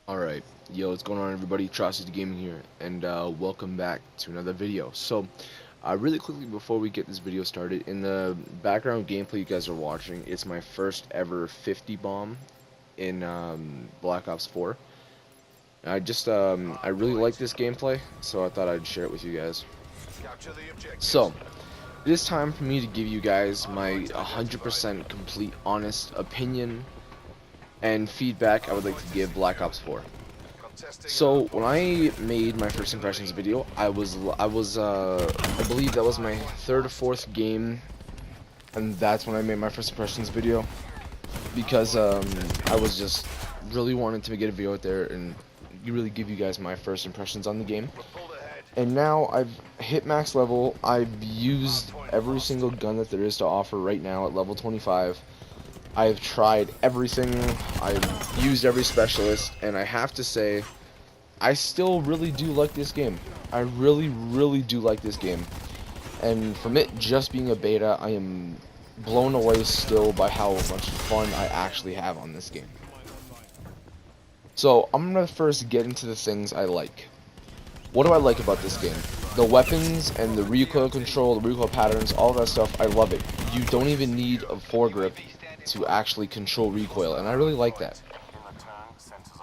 Alright, yo, what's going on everybody? Atrocity Gaming here, and welcome back to another video. So, really quickly before we get this video started, in the background gameplay you guys are watching, it's my first ever 50 bomb in Black Ops 4. I really like this gameplay, so I thought I'd share it with you guys. So, it is time for me to give you guys my 100% complete honest opinion and feedback I would like to give Black Ops 4. So when I made my first impressions video, I believe that was my third or fourth game, and that's when I made my first impressions video, because I was just really wanting to get a video out there and really give you guys my first impressions on the game. And now I've hit max level. I've used every single gun that there is to offer right now at level 25. I've tried everything, I've used every specialist, and I have to say, I still really do like this game. I really do like this game. And from it just being a beta, I am blown away still by how much fun I actually have on this game. So, I'm gonna first get into the things I like. What do I like about this game? The weapons and the recoil control, the recoil patterns, all that stuff, I love it. You don't even need a foregrip to actually control recoil, and I really like that.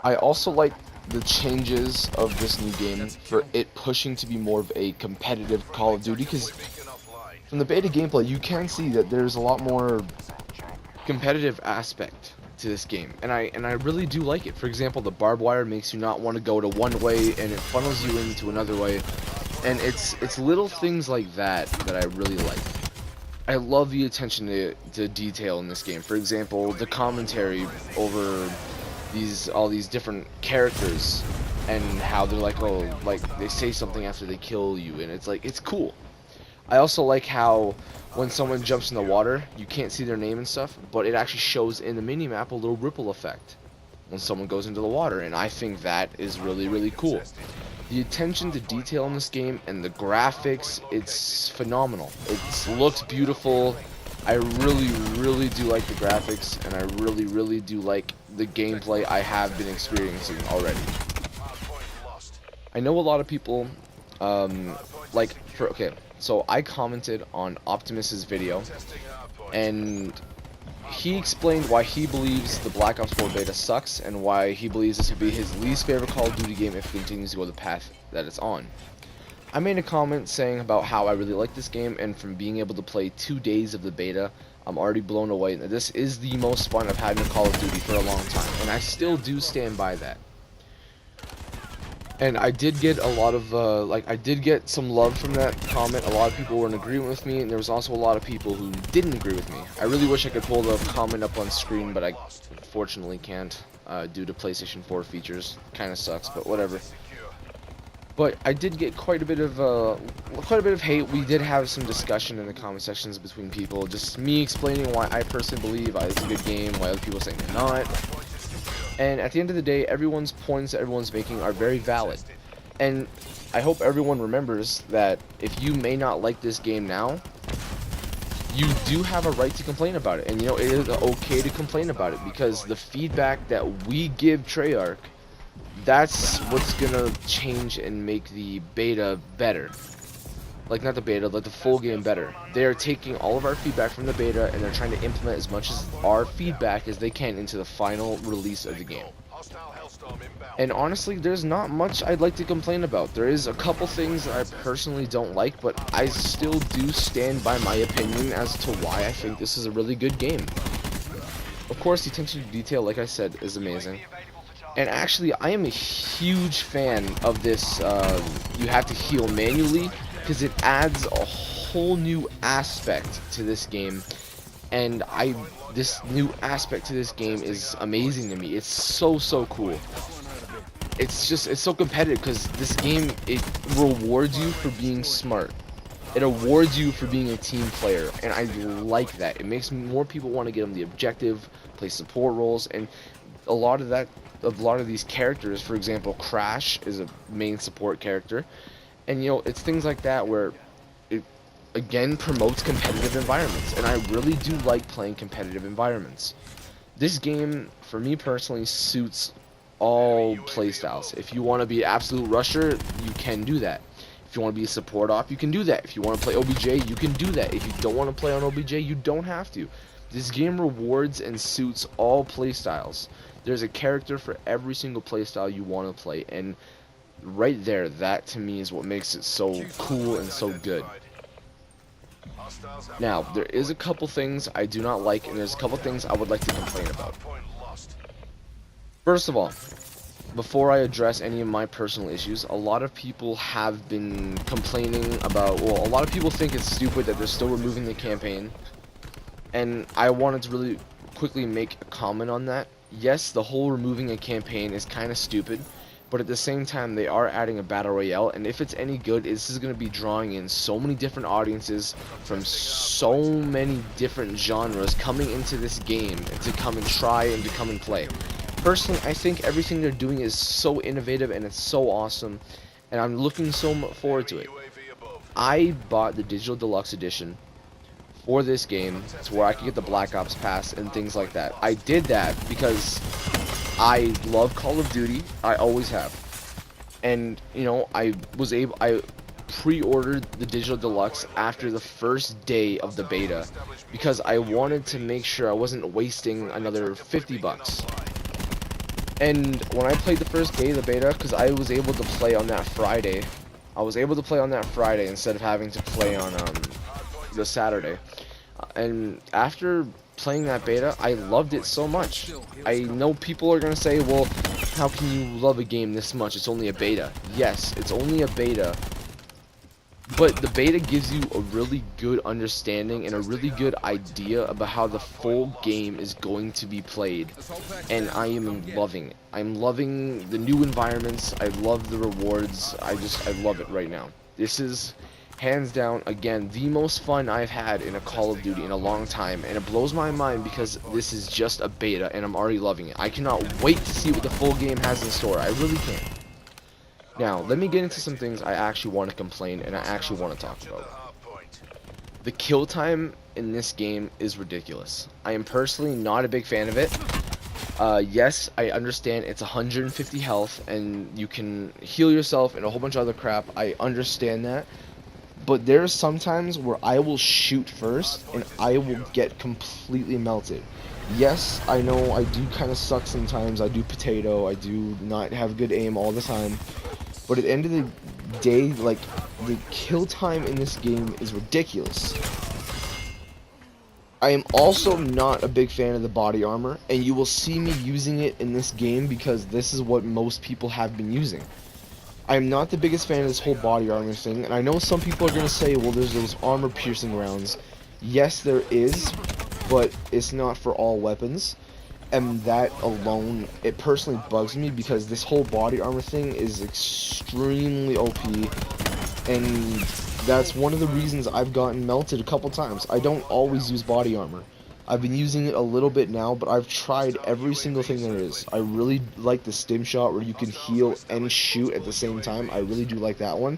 I also like the changes of this new game for it pushing to be more of a competitive Call of Duty, because from the beta gameplay you can see that there's a lot more competitive aspect to this game, and I really do like it. For example, the barbed wire makes you not want to go to one way and it funnels you into another way, and it's little things like that that I really like. I love the attention to detail in this game. For example, the commentary over all these different characters and how they're like, oh, like they say something after they kill you, and it's like, it's cool. I also like how when someone jumps in the water, you can't see their name and stuff, but it actually shows in the minimap a little ripple effect when someone goes into the water, and I think that is really cool. The attention to detail in this game and the graphics, it's phenomenal. It looks beautiful. I really do like the graphics, and I really do like the gameplay I have been experiencing already. I know a lot of people, okay, so I commented on Optimus's video, and he explained why he believes the Black Ops 4 beta sucks, and why he believes this would be his least favorite Call of Duty game if it continues to go the path that it's on. I made a comment saying about how I really like this game, and from being able to play 2 days of the beta, I'm already blown away. This is the most fun I've had in a Call of Duty for a long time, and I still do stand by that. And I did get a lot of, I did get some love from that comment. A lot of people were in agreement with me, and there was also a lot of people who didn't agree with me. I really wish I could pull the comment up on screen, but I unfortunately can't, due to PlayStation 4 features. Kinda sucks, but whatever. But I did get quite a bit of hate. We did have some discussion in the comment sections between people, just me explaining why I personally believe it's a good game, why other people are saying they're not. And at the end of the day, everyone's points that everyone's making are very valid. And I hope everyone remembers that if you may not like this game now, you do have a right to complain about it. And you know, it is okay to complain about it, because the feedback that we give Treyarch, that's what's gonna change and make the beta better. Like, not the beta, like the full game better. They're taking all of our feedback from the beta, and they're trying to implement as much as our feedback as they can into the final release of the game. And honestly, there's not much I'd like to complain about. There is a couple things that I personally don't like, but I still do stand by my opinion as to why I think this is a really good game. Of course, the attention to detail, like I said, is amazing. And actually, I am a huge fan of this, you have to heal manually, because it adds a whole new aspect to this game, and this new aspect to this game is amazing to me. It's so cool. It's so competitive, because this game, it rewards you for being smart. It awards you for being a team player, and I like that. It makes more people want to get on the objective, play support roles, and a lot of these characters, for example, Crash is a main support character. And you know, it's things like that where it again promotes competitive environments, and I really do like playing competitive environments. This game, for me personally, suits all playstyles. If you want to be absolute rusher, you can do that. If you want to be a support op, you can do that. If you want to play OBJ, you can do that. If you don't want to play on OBJ, you don't have to. This game rewards and suits all playstyles. There's a character for every single playstyle you want to play, and right there, that to me is what makes it so cool and so good. Now, there is a couple things I do not like, and there's a couple things I would like to complain about. First of all, before I address any of my personal issues, a lot of people have been complaining about, well, a lot of people think it's stupid that they're still removing the campaign, and I wanted to really quickly make a comment on that. Yes, the whole removing a campaign is kind of stupid, but at the same time, they are adding a battle royale, and if it's any good, this is going to be drawing in so many different audiences from so many different genres coming into this game to come and try and to come and play. Personally, I think everything they're doing is so innovative and it's so awesome, and I'm looking so much forward to it. I bought the Digital Deluxe Edition for this game to where I could get the Black Ops Pass and things like that. I did that because I love Call of Duty. I always have. And, you know, I pre-ordered the Digital Deluxe after the first day of the beta because I wanted to make sure I wasn't wasting another $50. And when I played the first day of the beta, because I was able to play on that Friday, instead of having to play on the Saturday. And after playing that beta, I loved it so much. I know people are going to say, well, how can you love a game this much? It's only a beta. Yes, it's only a beta. But the beta gives you a really good understanding and a really good idea about how the full game is going to be played. And I am loving it. I'm loving the new environments. I love the rewards. I love it right now. This is, hands down, again, the most fun I've had in a Call of Duty in a long time. And it blows my mind because this is just a beta and I'm already loving it. I cannot wait to see what the full game has in store. I really can't. Now, let me get into some things I actually want to complain and I actually want to talk about. The kill time in this game is ridiculous. I am personally not a big fan of it. Yes, I understand it's 150 health and you can heal yourself and a whole bunch of other crap. I understand that. But there's sometimes where I will shoot first and I will get completely melted. Yes, I know I do kind of suck sometimes. I do potato. I do not have good aim all the time. But at the end of the day, like, the kill time in this game is ridiculous. I am also not a big fan of the body armor, and you will see me using it in this game because this is what most people have been using. I am not the biggest fan of this whole body armor thing, and I know some people are going to say, well, there's those armor piercing rounds. Yes, there is, but it's not for all weapons. And that alone, it personally bugs me because this whole body armor thing is extremely OP, and that's one of the reasons I've gotten melted a couple times. I don't always use body armor. I've been using it a little bit now, but I've tried every single thing there is. I really like the stim shot where you can heal and shoot at the same time. I really do like that one.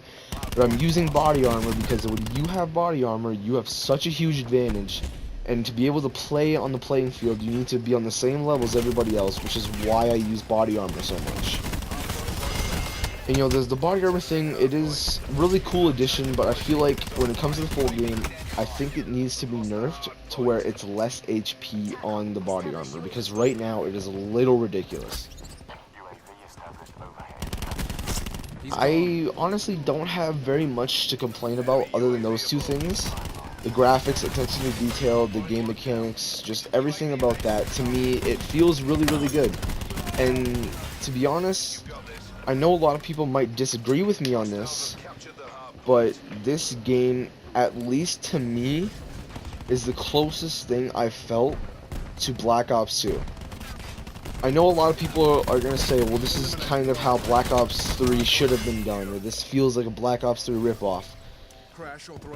But I'm using body armor because when you have body armor, you have such a huge advantage. And to be able to play on the playing field, you need to be on the same level as everybody else, which is why I use body armor so much. And, you know, there's the body armor thing. It is a really cool addition, but I feel like when it comes to the full game, I think it needs to be nerfed to where it's less HP on the body armor, because right now it is a little ridiculous. I honestly don't have very much to complain about other than those two things. The graphics, attention to detail, the game mechanics, just everything about that, to me, it feels really, really good. And to be honest, I know a lot of people might disagree with me on this, but this game, at least to me, is the closest thing I've felt to Black Ops 2. I know a lot of people are going to say, well, this is kind of how Black Ops 3 should have been done, or this feels like a Black Ops 3 ripoff.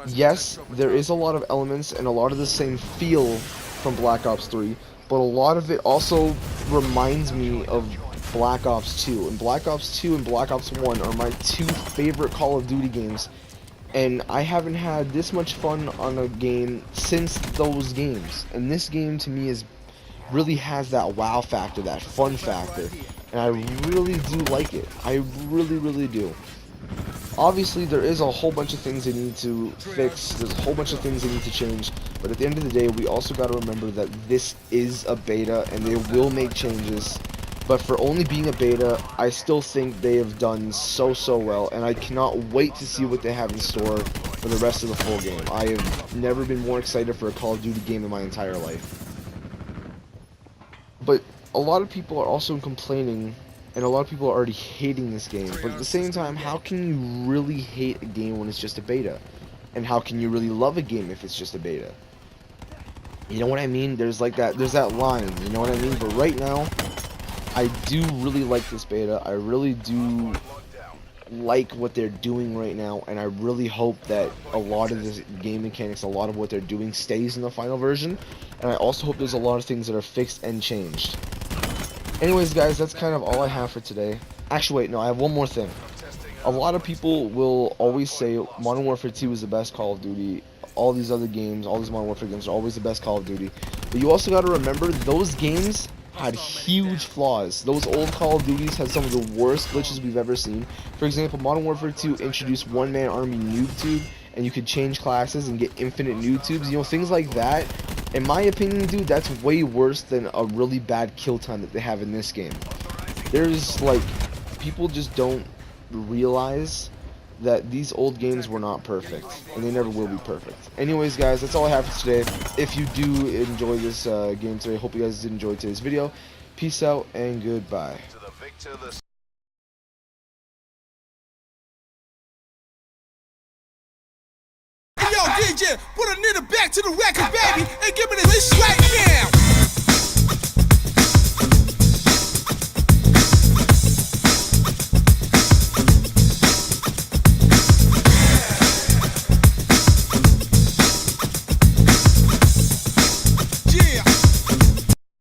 Yes, there is a lot of elements and a lot of the same feel from Black Ops 3, but a lot of it also reminds me of Black Ops 2. And Black Ops 2 and Black Ops 1 are my two favorite Call of Duty games, and I haven't had this much fun on a game since those games. And this game to me is really has that wow factor, that fun factor, and I really do like it. I really do. Obviously, there is a whole bunch of things they need to fix, there's a whole bunch of things they need to change, but at the end of the day, we also got to remember that this is a beta, and they will make changes. But for only being a beta, I still think they have done so well, and I cannot wait to see what they have in store for the rest of the full game. I have never been more excited for a Call of Duty game in my entire life. But a lot of people are also complaining, and a lot of people are already hating this game. But at the same time, how can you really hate a game when it's just a beta? And how can you really love a game if it's just a beta? You know what I mean? There's that line, you know what I mean? But right now, I do really like this beta. I really do like what they're doing right now, and I really hope that a lot of this game mechanics, a lot of what they're doing stays in the final version, and I also hope there's a lot of things that are fixed and changed. Anyways, guys, that's kind of all I have for today. Actually, wait, no, I have one more thing. A lot of people will always say Modern Warfare 2 is the best Call of Duty. All these other games, all these Modern Warfare games are always the best Call of Duty. But you also got to remember, those games had huge flaws. Those old Call of Duties had some of the worst glitches we've ever seen. For example, Modern Warfare 2 introduced one-man army noob tube, and you could change classes and get infinite noob tubes. You know, things like that. In my opinion, dude, that's way worse than a really bad kill time that they have in this game. There's, like, people just don't realize that these old games were not perfect, and they never will be perfect. Anyways, guys, that's all I have for today. If you do enjoy this game today, hope you guys did enjoy today's video. Peace out and goodbye. Yo, DJ, put a nigga back to the record, baby, and give me this right now.